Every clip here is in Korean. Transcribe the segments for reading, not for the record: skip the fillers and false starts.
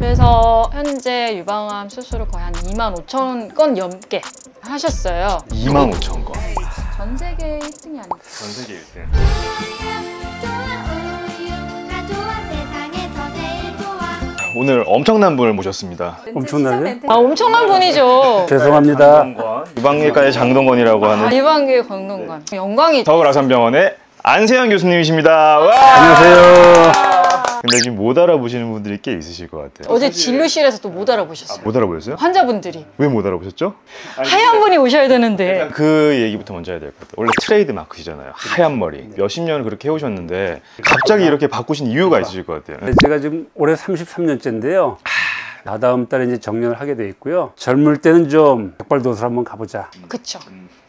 그래서 현재 유방암 수술을 거의 한 25,000건 넘게 하셨어요. 25,000건. 전 세계 1등이 아닐까. 전 세계 1등. 오늘 엄청난 분을 모셨습니다. 엄청나네? 아, 엄청난 분이죠. 죄송합니다. 유방외과의 장동건이라고 하는 유방계 건동관. 영광이죠. 서울아산병원의 안세현 교수님이십니다. 와! 안녕하세요. 근데 지금 못 알아보시는 분들이 꽤 있으실 것 같아요. 어제 진료실에서 또 못 알아보셨어요. 못 알아보셨어요? 환자분들이. 왜 못 알아보셨죠? 하얀 분이 오셔야 되는데. 그 얘기부터 먼저 해야 될 것 같아요. 원래 트레이드 마크시잖아요. 하얀 머리. 몇십 년을 그렇게 해오셨는데 갑자기 이렇게 바꾸신 이유가 있으실 것 같아요. 제가 지금 올해 33년째인데요. 다다음 달에 이제 정년을 하게 돼 있고요. 젊을 때는 좀 격발도서를 한번 가보자. 그쵸.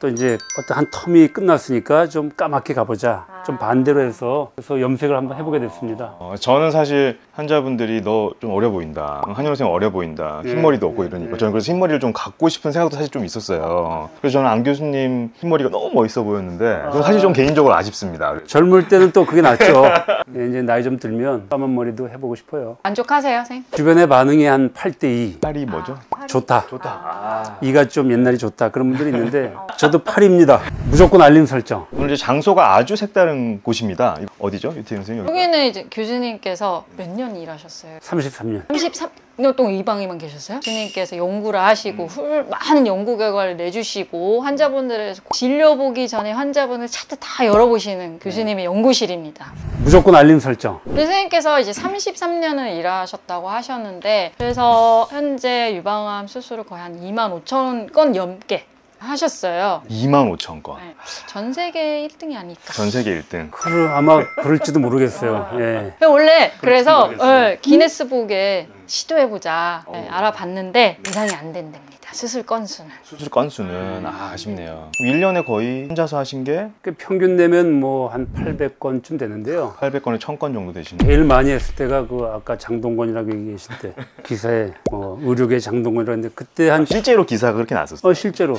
또 이제 어떤 한 텀이 끝났으니까 좀 까맣게 가보자. 좀 반대로 해서 그래서 염색을 한번 해보게 됐습니다. 저는 사실 환자분들이 너 좀 어려 보인다. 한효로 쌤 어려 보인다. 흰머리도 없고 이러니까 저는 그래서 흰머리를 좀 갖고 싶은 생각도 사실 좀 있었어요. 그래서 저는 안 교수님 흰머리가 너무 멋있어 보였는데 저는 사실 좀 개인적으로 아쉽습니다. 젊을 때는 또 그게 낫죠. 이제 나이 좀 들면 까만 머리도 해보고 싶어요. 만족하세요, 선생님? 주변의 반응이 한 8대2. 딸이 뭐죠? 좋다. 좋다. 이가 좀 옛날이 좋다. 그런 분들이 있는데 저도 8입니다. 무조건 알림 설정. 오늘 이제 장소가 아주 색다른 곳입니다. 어디죠? 유태인 선생님? 여기는 이제 교수님께서 몇 년 일하셨어요? 33년. 33년 동안 이 방에만 계셨어요? 교수님께서 연구를 하시고 많은 연구 결과를 내주시고 환자분들의 진료 보기 전에 환자분을 차트 다 열어보시는 교수님의 연구실입니다. 무조건 알림 설정. 선생님께서 이제 33년을 일하셨다고 하셨는데 그래서 현재 유방암 수술을 거의 한 25,000건 넘게 하셨어요. 25,000건. 네. 전 세계 1등이 아닐까. 전 세계 1등. 아마 그럴지도 모르겠어요. 예. 원래 그래서 기네스북에 시도해보자 알아봤는데 예상이 안 된답니다. 수술 건수는. 수술 건수는 아쉽네요. 1년에 거의 혼자서 하신 게 평균 내면 뭐 한 800건쯤 되는데요. 800건에 1000건 정도 되시네요. 제일 많이 했을 때가 그 아까 장동건이라고 얘기하실 때 기사에 뭐 의료계 장동건이라고 했는데 그때 한 실제로 기사가 그렇게 났었어요. 실제로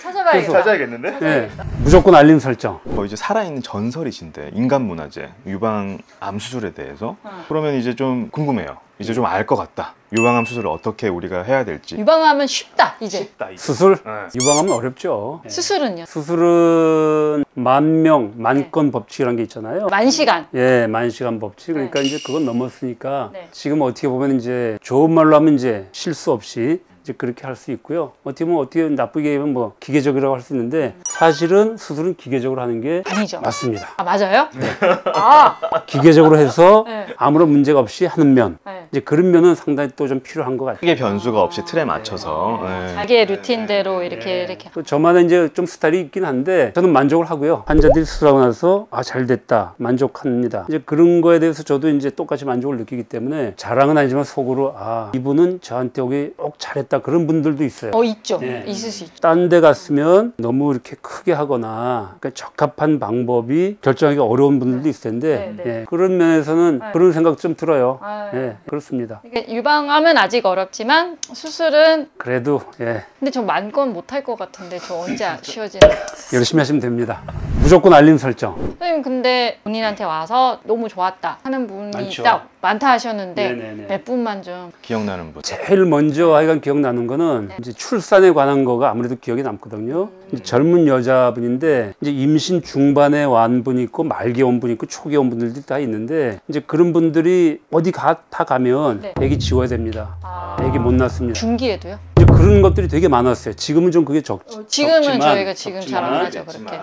찾아봐야겠다. 찾아야겠는데? 예. 무조건 알림 설정. 거의 이제 살아있는 전설이신데 인간 문화재 유방암 수술에 대해서 그러면 이제 좀 궁금해요. 이제 좀 알 것 같다. 유방암 수술을 어떻게 우리가 해야 될지. 유방암은 쉽다 이제. 수술? 유방암은 어렵죠. 수술은요? 수술은 만건 법칙이라는 게 있잖아요. 만시간. 예, 만시간 법칙. 그러니까 이제 그건 넘었으니까 지금 어떻게 보면 이제 좋은 말로 하면 이제 실수 없이 이제 그렇게 할 수 있고요. 어떻게 나쁘게 얘기하면 뭐 기계적이라고 할 수 있는데 사실은 수술은 기계적으로 하는 게 아니죠. 맞습니다. 아, 맞아요? 네. 아. 기계적으로 해서 네. 아무런 문제가 없이 하는 면. 네. 이제 그런 면은 상당히 또 좀 필요한 것 같아요. 크게 변수가 없이 틀에 맞춰서 자기의 루틴대로 이렇게. 또 저만의 이제 좀 스타일이 있긴 한데 저는 만족을 하고요. 환자들이 수술하고 나서 잘 됐다. 만족합니다. 이제 그런 거에 대해서 저도 이제 똑같이 만족을 느끼기 때문에 자랑은 아니지만 속으로 이분은 저한테 오기 꼭 잘했다. 그런 분들도 있어요. 있죠. 있을 수 있죠. 딴 데 갔으면 너무 이렇게 크게 하거나 그러니까 적합한 방법이 결정하기 어려운 분들도 있을 텐데 예, 그런 면에서는 그런 생각 좀 들어요. 예, 그렇습니다. 유방암은 아직 어렵지만 수술은 그래도 근데 저 10,000건 못할 것 같은데 저 언제 쉬워지나. 열심히 하시면 됩니다. 무조건 알림 설정. 선생님 근데 본인한테 와서 너무 좋았다 하는 분이 많죠. 딱 많다 하셨는데 네네네. 몇 분만 좀. 기억나는 분. 제일 먼저 하여간 기억나는 거는 이제 출산에 관한 거가 아무래도 기억에 남거든요. 이제 젊은 여자분인데 이제 임신 중반에 완 분이 있고 말기에 온 분이 있고 초기에 온 분들이 다 있는데 이제 그런 분들이 어디 다 가면 애기 지워야 됩니다. 애기 못 낳습니다. 중기에도요? 이제 그런 것들이 되게 많았어요. 지금은 좀 그게 지금은 적지만, 저희가 지금 잘 안 하죠 그렇게.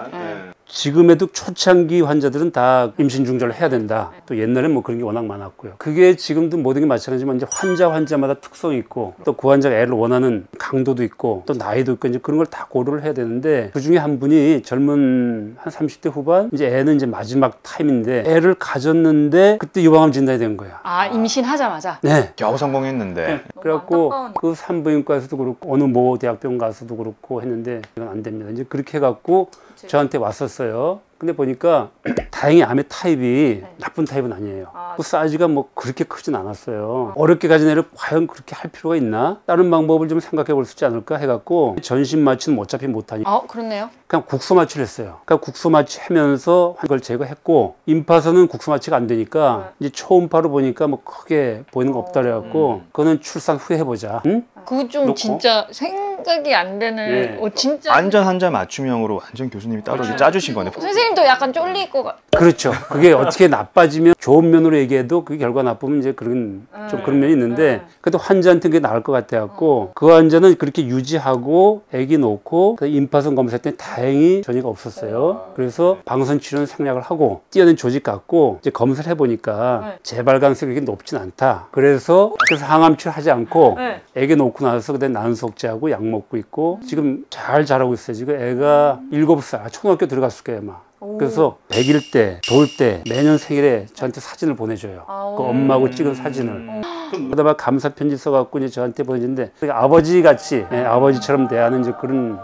지금에도 초창기 환자들은 다 임신 중절을 해야 된다. 또 옛날엔 뭐 그런 게 워낙 많았고요. 그게 지금도 모든 게 마찬가지지만 이제 환자마다 특성이 있고 또 그 환자가 애를 원하는 강도도 있고 또 나이도 있고 이제 그런 걸 다 고려를 해야 되는데 그 중에 한 분이 젊은 한 30대 후반 이제 애는 이제 마지막 타임인데 애를 가졌는데 그때 유방암 진단이 된 거야. 임신하자마자? 네. 겨우 성공했는데. 그래갖고 그 산부인과에서도 그렇고 어느 모 대학병원 가서도 그렇고 했는데 이건 안 됩니다. 이제 그렇게 해갖고 저한테 왔었어요. 근데 보니까 다행히 암의 타입이 나쁜 타입은 아니에요. 그 사이즈가 뭐 그렇게 크진 않았어요. 어렵게 가진 애를 과연 그렇게 할 필요가 있나? 다른 방법을 좀 생각해 볼 수 있지 않을까 해갖고 전신 마취는 어차피 못하니까 그렇네요. 그냥 국소 마취를 했어요. 그러니까 국소 마취 하면서 그걸 제거했고, 임파선은 국소 마취가 안 되니까 이제 초음파로 보니까 뭐 크게 보이는 거 없다 그래갖고 그거는 출산 후에 해보자. 응? 그거 좀 놓고? 진짜 생각이 안 되는. 네. 진짜. 안전 환자 맞춤형으로 완전 교수님이 따로 이렇게 짜주신 거네. 선생님도 약간 쫄릴 것 같아. 그렇죠. 그게 어떻게 나빠지면 좋은 면으로 얘기해도 그 결과 나쁘면 이제 그런 좀 그런 면이 있는데, 그래도 환자한테 그게 나을 것 같아갖고 그 환자는 그렇게 유지하고 아기 놓고 임파선 검사했더니 다행히 전이가 없었어요. 그래서 방사선 치료는 생략을 하고 띄어낸 조직 갖고 이제 검사를 해보니까 재발 가능성이 그렇게 높진 않다. 그래서 항암 치료하지 않고 아기 놓고 나서 그다음에 난소독제하고 약 먹고 있고 지금 잘 자라고 있어요. 지금 애가 7살, 초등학교 들어갔을 거예요 아마. 그래서 100일 때, 돌 때 매년 생일에 저한테 사진을 보내줘요. 그 엄마하고 찍은 사진을. 그러다가 감사 편지 써갖고 이제 저한테 보내주는데 아버지 같이, 아버지처럼 대하는 이제 그런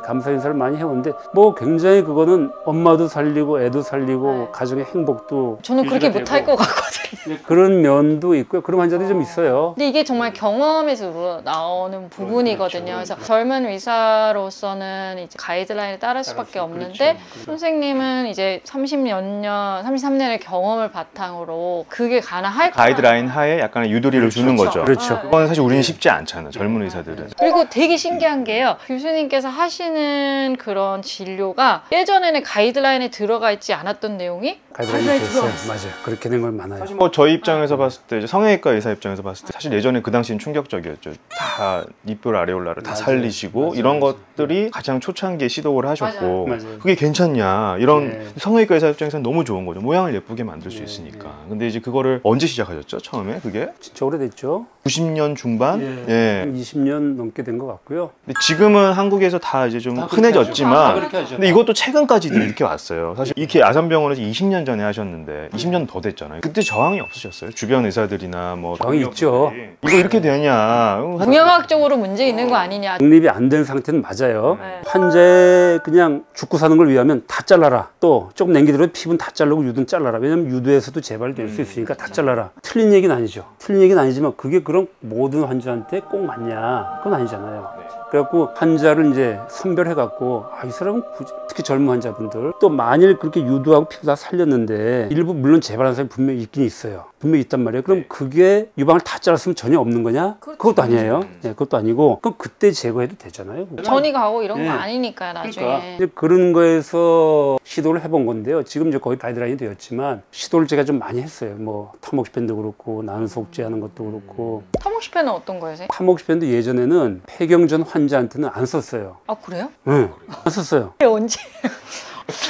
감사 인사를 많이 해오는데, 뭐 굉장히 그거는 엄마도 살리고 애도 살리고 가정의 행복도 저는 그렇게 못할 것 같거든요. 그런 면도 있고요. 그런 환자들이 좀 있어요. 근데 이게 정말 경험에서 나오는 부분이거든요. 그래서 젊은 의사로서는 이제 가이드라인을 따를 수밖에 없는데, 선생님은 이제 33년의 경험을 바탕으로 그게 가능할 가이드라인 하에 약간의 유도리를 주는 거죠. 그렇죠. 그건 사실 우리는 쉽지 않잖아요. 젊은 의사들은. 그리고 되게 신기한 게요. 교수님께서 하시는 그런 진료가 예전에는 가이드라인에 들어가 있지 않았던 내용이 가이드라인이 됐어요. 맞아요. 그렇게 된 걸 많아요. 사실 뭐 저희 입장에서 봤을 때, 이제 성형외과 의사 입장에서 봤을 때 사실 예전에 그 당시엔 충격적이었죠. 다 입볼 아레올라를 다 살리시고 이런 것들이 가장 초창기에 시도를 하셨고, 맞아요. 그게 괜찮냐 이런 성형외과 의사 입장에서는 너무 좋은 거죠. 모양을 예쁘게 만들 수 있으니까. 근데 이제 그거를 언제 시작하셨죠? 처음에 그게? 진짜 오래됐죠. 90년 중반? 한 20년 넘게 된 것 같고요. 근데 지금은 한국에서 다 이제 좀 흔해졌지만, 근데 이것도 최근까지도 이렇게 왔어요. 사실 이렇게 아산병원에서 20년 전에 하셨는데 20년 더 됐잖아요. 그때 저항이 없으셨어요? 주변 의사들이나 뭐 저항이 있죠. 이거 이렇게 되냐? 동양학적으로 문제 있는 거 아니냐. 독립이 안 된 상태는 맞아요. 환자의 그냥 죽고 사는 걸 위하면 다 잘라라. 또 조금 냉기들어 피부는 다 자르고 유두는 잘라라. 왜냐면 유두에서도 재발될 수 있으니까 다 잘라라. 틀린 얘기는 아니죠. 틀린 얘기는 아니지만 그게 그럼 모든 환자한테 꼭 맞냐? 그건 아니잖아요. 그래갖고 환자를 이제 선별해갖고 이 사람은 특히 젊은 환자분들, 또 만일 그렇게 유두하고 피부 다 살렸는데 일부 물론 재발한 사람이 분명히 있긴 있어요. 분명히 있단 말이에요. 그럼 그게 유방을 다 잘랐으면 전혀 없는 거냐? 그것도 아니에요. 그것도 아니고 그럼 그때 제거해도 되잖아요. 전이가 하고 이런 거 아니니까 나중에. 이제 그런 거에서 시도를 해본 건데요. 지금 이제 거의 가이드라인이 되었지만 시도를 제가 좀 많이 했어요. 뭐 타목시펜도 그렇고 난소독제 하는 것도 그렇고. 타목시펜은 어떤 거예요, 선생님? 타목시펜도 예전에는 폐경전 환자한테는 안 썼어요. 아, 그래요? 응, 안 썼어요. 언제?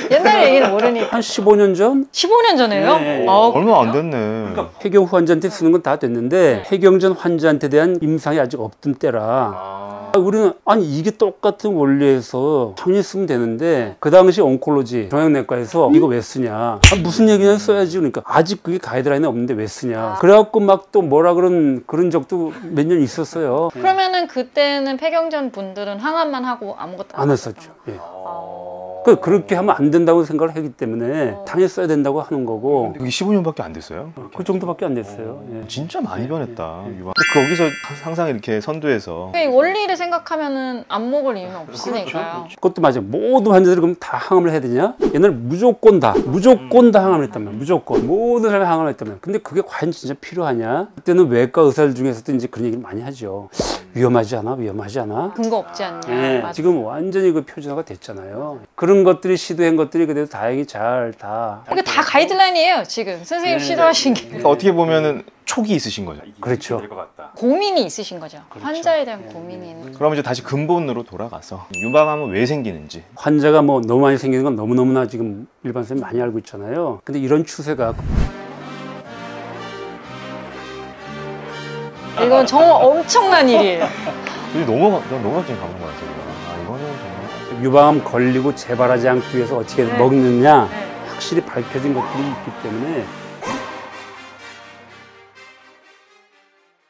옛날 얘기는 모르니까. 한 15년 전? 15년 전에요? 네. 얼마 안 됐네. 폐경 후 환자한테 쓰는 건 다 됐는데 폐경 전 환자한테 대한 임상이 아직 없던 때라 우리는 아니 이게 똑같은 원리에서 당연히 쓰면 되는데, 그 당시 온콜로지 종양내과에서 이거 왜 쓰냐, 무슨 얘기냐 써야지. 그러니까 아직 그게 가이드라인이 없는데 왜 쓰냐. 그래갖고 막 또 뭐라 그런 적도 몇 년 있었어요. 그러면은 그때는 폐경전 분들은 항암만 하고 아무것도 안 했었죠. 그렇게 하면 안 된다고 생각을 하기 때문에 당연히 써야 된다고 하는 거고. 그게 15년밖에 안 됐어요? 그 정도밖에 안 됐어요. 진짜 많이 변했다. 유방. 근데 거기서 항상 이렇게 선두에서 원리를 생각하면은 안 먹을 이유는 없으니까요. 그것도 맞아요. 모든 환자들이 그럼 다 항암을 해야 되냐? 옛날에 무조건 다 항암을 했다면, 무조건 모든 사람이 항암을 했다면. 근데 그게 과연 진짜 필요하냐? 그때는 외과 의사들 중에서도 이제 그런 얘기를 많이 하죠. 위험하지 않아? 위험하지 않아? 근거 없지 않냐. 맞아. 지금 완전히 그 표준화가 됐잖아요. 그런 것들이 시도한 것들이 그래도 다행히 잘 다. 이거 다 가이드라인이에요, 지금. 선생님 시도하신 게. 그러니까 어떻게 보면은 촉이 있으신 거죠. 그렇죠. 고민이 있으신 거죠. 환자에 대한 고민이 있는. 그럼 이제 다시 근본으로 돌아가서 유방암은 왜 생기는지. 환자가 뭐 너무 많이 생기는 건 너무너무나 지금 일반 사람이 많이 알고 있잖아요. 근데 이런 추세가 이건 정말 엄청난 일이에요. 너무 갑자기 가는 거야, 지금. 이거는 정말. 유방암 걸리고 재발하지 않기 위해서 어떻게 먹느냐 확실히 밝혀진 것들이 있기 때문에